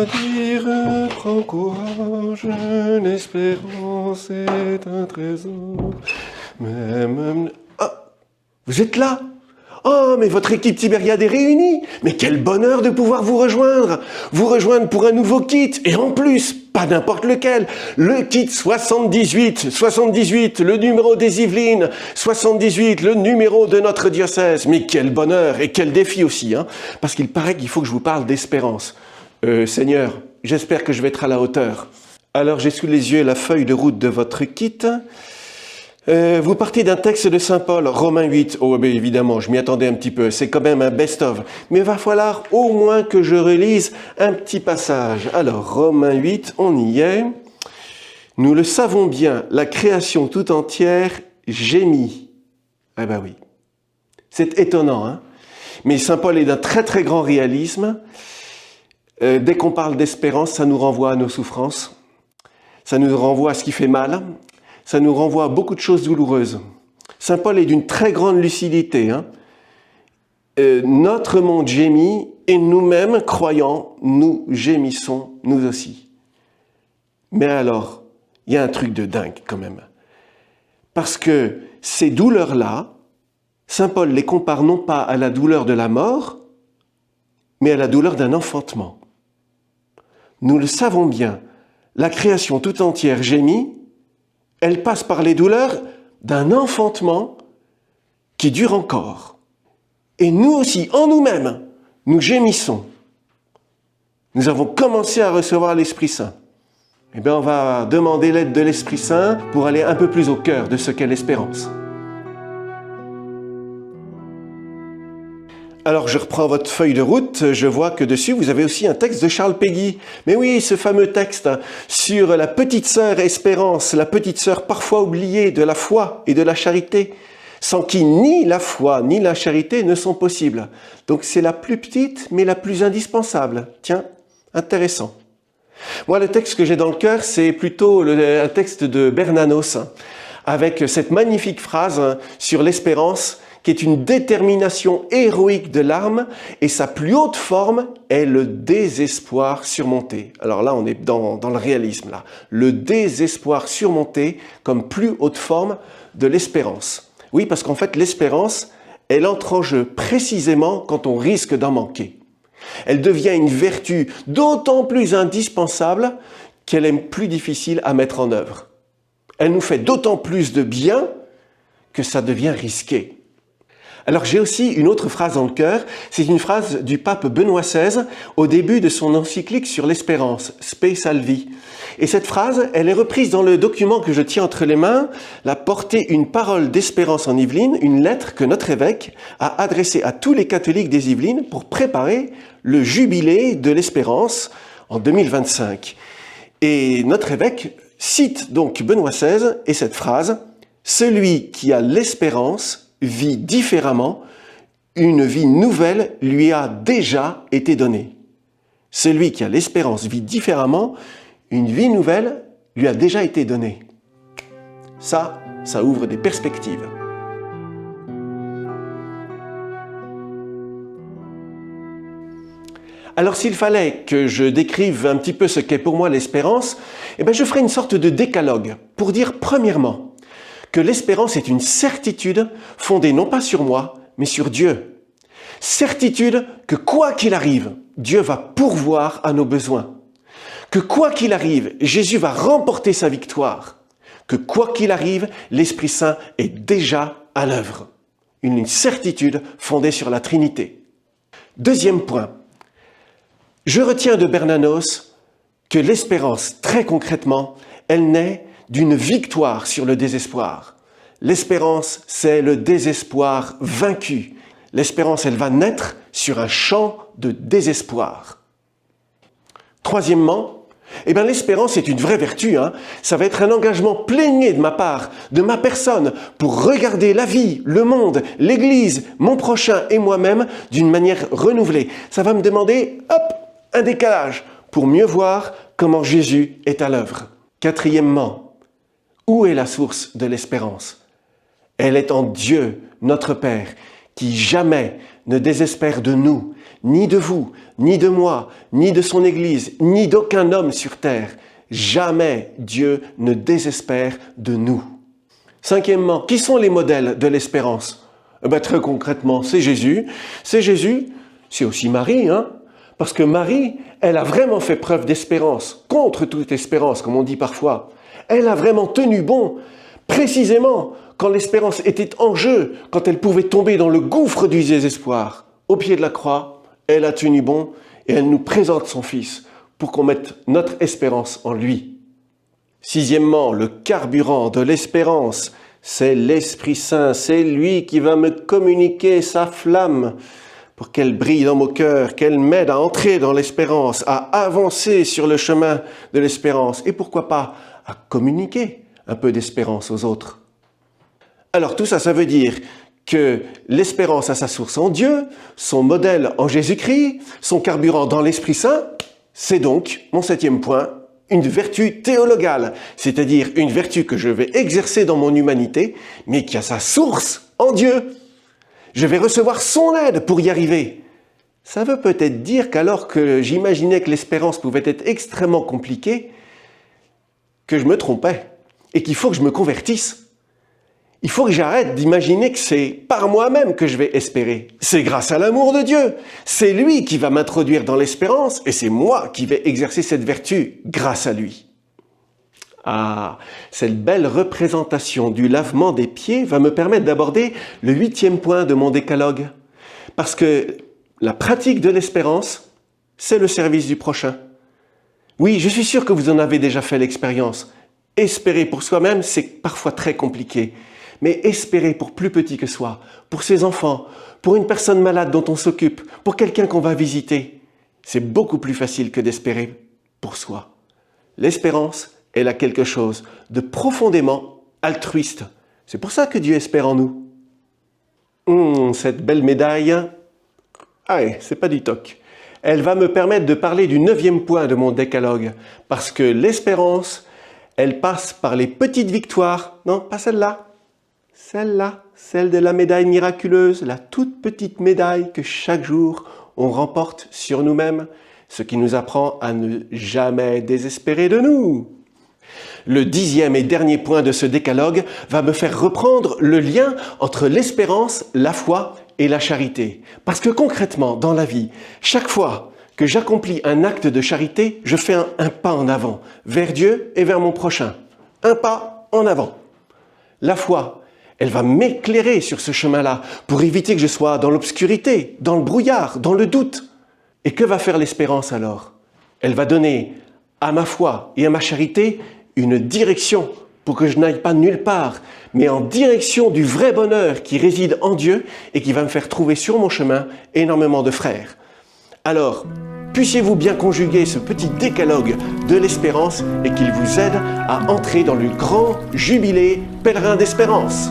dire, prends courage, l'espérance est un trésor. Même... Ah, vous êtes là? Oh, mais votre équipe Tibériade est réunie. Mais quel bonheur de pouvoir vous rejoindre. Vous rejoindre pour un nouveau kit. Et en plus, pas n'importe lequel. Le kit 78. 78, le numéro des Yvelines. 78, le numéro de notre diocèse. Mais quel bonheur et quel défi aussi, hein. Parce qu'il paraît qu'il faut que je vous parle d'espérance. Seigneur, j'espère que je vais être à la hauteur. Alors, j'ai sous les yeux la feuille de route de votre kit. Vous partez d'un texte de Saint Paul, Romains 8. Oh, ben évidemment, je m'y attendais un petit peu. C'est quand même un best-of. Mais il va falloir au moins que je relise un petit passage. Alors, Romains 8, on y est. Nous le savons bien, la création tout entière gémit. Eh ben oui. C'est étonnant, hein? Mais Saint Paul est d'un très très grand réalisme. Dès qu'on parle d'espérance, ça nous renvoie à nos souffrances. Ça nous renvoie à ce qui fait mal. Ça nous renvoie à beaucoup de choses douloureuses. Saint Paul est d'une très grande lucidité, hein. Notre monde gémit et nous-mêmes, croyants, nous gémissons, nous aussi. Mais alors, il y a un truc de dingue quand même. Parce que ces douleurs-là, Saint Paul les compare non pas à la douleur de la mort, mais à la douleur d'un enfantement. Nous le savons bien, la création tout entière gémit. Elle passe par les douleurs d'un enfantement qui dure encore. Et nous aussi, en nous-mêmes, nous gémissons. Nous avons commencé à recevoir l'Esprit Saint. Eh bien, on va demander l'aide de l'Esprit Saint pour aller un peu plus au cœur de ce qu'est l'espérance. Alors, je reprends votre feuille de route, je vois que dessus, vous avez aussi un texte de Charles Péguy. Mais oui, ce fameux texte sur la petite sœur Espérance, la petite sœur parfois oubliée de la foi et de la charité, sans qui ni la foi ni la charité ne sont possibles. Donc, c'est la plus petite, mais la plus indispensable. Tiens, intéressant. Moi, le texte que j'ai dans le cœur, c'est plutôt un texte de Bernanos, avec cette magnifique phrase sur l'espérance, qui est une détermination héroïque de l'âme, et sa plus haute forme est le désespoir surmonté. Alors là, on est dans le réalisme, là. Le désespoir surmonté comme plus haute forme de l'espérance. Oui, parce qu'en fait, l'espérance, elle entre en jeu précisément quand on risque d'en manquer. Elle devient une vertu d'autant plus indispensable qu'elle est plus difficile à mettre en œuvre. Elle nous fait d'autant plus de bien que ça devient risqué. Alors j'ai aussi une autre phrase dans le cœur, c'est une phrase du pape Benoît XVI au début de son encyclique sur l'espérance, Spe Salvi. Et cette phrase, elle est reprise dans le document que je tiens entre les mains, la portée une parole d'espérance en Yvelines, une lettre que notre évêque a adressée à tous les catholiques des Yvelines pour préparer le jubilé de l'espérance en 2025. Et notre évêque cite donc Benoît XVI et cette phrase, « Celui qui a l'espérance vit différemment, une vie nouvelle lui a déjà été donnée. » Celui qui a l'espérance vit différemment, une vie nouvelle lui a déjà été donnée. Ça ouvre des perspectives. Alors s'il fallait que je décrive un petit peu ce qu'est pour moi l'espérance, eh bien je ferai une sorte de décalogue pour dire premièrement que l'espérance est une certitude fondée non pas sur moi, mais sur Dieu. Certitude que quoi qu'il arrive, Dieu va pourvoir à nos besoins. Que quoi qu'il arrive, Jésus va remporter sa victoire. Que quoi qu'il arrive, l'Esprit Saint est déjà à l'œuvre. Une certitude fondée sur la Trinité. Deuxième point. Je retiens de Bernanos que l'espérance, très concrètement, elle naît d'une victoire sur le désespoir. L'espérance, c'est le désespoir vaincu. L'espérance, elle va naître sur un champ de désespoir. Troisièmement, l'espérance est une vraie vertu. Ça va être un engagement plénier de ma part, de ma personne, pour regarder la vie, le monde, l'Église, mon prochain et moi-même d'une manière renouvelée. Ça va me demander, un décalage pour mieux voir comment Jésus est à l'œuvre. Quatrièmement, où est la source de l'espérance? Elle est en Dieu, notre Père, qui jamais ne désespère de nous, ni de vous, ni de moi, ni de son Église, ni d'aucun homme sur terre. Jamais Dieu ne désespère de nous. Cinquièmement, qui sont les modèles de l'espérance? Très concrètement, c'est Jésus. C'est Jésus, c'est aussi Marie, parce que Marie, elle a vraiment fait preuve d'espérance, contre toute espérance, comme on dit parfois. Elle a vraiment tenu bon, précisément quand l'espérance était en jeu, quand elle pouvait tomber dans le gouffre du désespoir. Au pied de la croix, elle a tenu bon et elle nous présente son Fils pour qu'on mette notre espérance en lui. Sixièmement, le carburant de l'espérance, c'est l'Esprit Saint. C'est lui qui va me communiquer sa flamme pour qu'elle brille dans mon cœur, qu'elle m'aide à entrer dans l'espérance, à avancer sur le chemin de l'espérance et pourquoi pas à communiquer un peu d'espérance aux autres. Alors tout ça, ça veut dire que l'espérance a sa source en Dieu, son modèle en Jésus-Christ, son carburant dans l'Esprit Saint. C'est donc, mon septième point, une vertu théologale, c'est-à-dire une vertu que je vais exercer dans mon humanité, mais qui a sa source en Dieu. Je vais recevoir son aide pour y arriver. Ça veut peut-être dire qu'alors que j'imaginais que l'espérance pouvait être extrêmement compliquée, que je me trompais et qu'il faut que je me convertisse. Il faut que j'arrête d'imaginer que c'est par moi-même que je vais espérer. C'est grâce à l'amour de Dieu. C'est lui qui va m'introduire dans l'espérance et c'est moi qui vais exercer cette vertu grâce à lui. Ah, cette belle représentation du lavement des pieds va me permettre d'aborder le 8e point de mon décalogue. Parce que la pratique de l'espérance, c'est le service du prochain. Oui, je suis sûr que vous en avez déjà fait l'expérience. Espérer pour soi-même, c'est parfois très compliqué. Mais espérer pour plus petit que soi, pour ses enfants, pour une personne malade dont on s'occupe, pour quelqu'un qu'on va visiter, c'est beaucoup plus facile que d'espérer pour soi. L'espérance, elle a quelque chose de profondément altruiste. C'est pour ça que Dieu espère en nous. Cette belle médaille, c'est pas du toc. Elle va me permettre de parler du 9e point de mon décalogue, parce que l'espérance, elle passe par les petites victoires. Non, pas celle-là. Celle-là, celle de la médaille miraculeuse, la toute petite médaille que chaque jour on remporte sur nous-mêmes, ce qui nous apprend à ne jamais désespérer de nous. Le 10e et dernier point de ce décalogue va me faire reprendre le lien entre l'espérance, la foi et la charité. Parce que concrètement, dans la vie, chaque fois que j'accomplis un acte de charité, je fais un pas en avant, vers Dieu et vers mon prochain. Un pas en avant. La foi, elle va m'éclairer sur ce chemin-là pour éviter que je sois dans l'obscurité, dans le brouillard, dans le doute. Et que va faire l'espérance alors? Elle va donner à ma foi et à ma charité une direction pour que je n'aille pas nulle part, mais en direction du vrai bonheur qui réside en Dieu et qui va me faire trouver sur mon chemin énormément de frères. Alors, puissiez-vous bien conjuguer ce petit décalogue de l'espérance et qu'il vous aide à entrer dans le grand jubilé pèlerin d'espérance.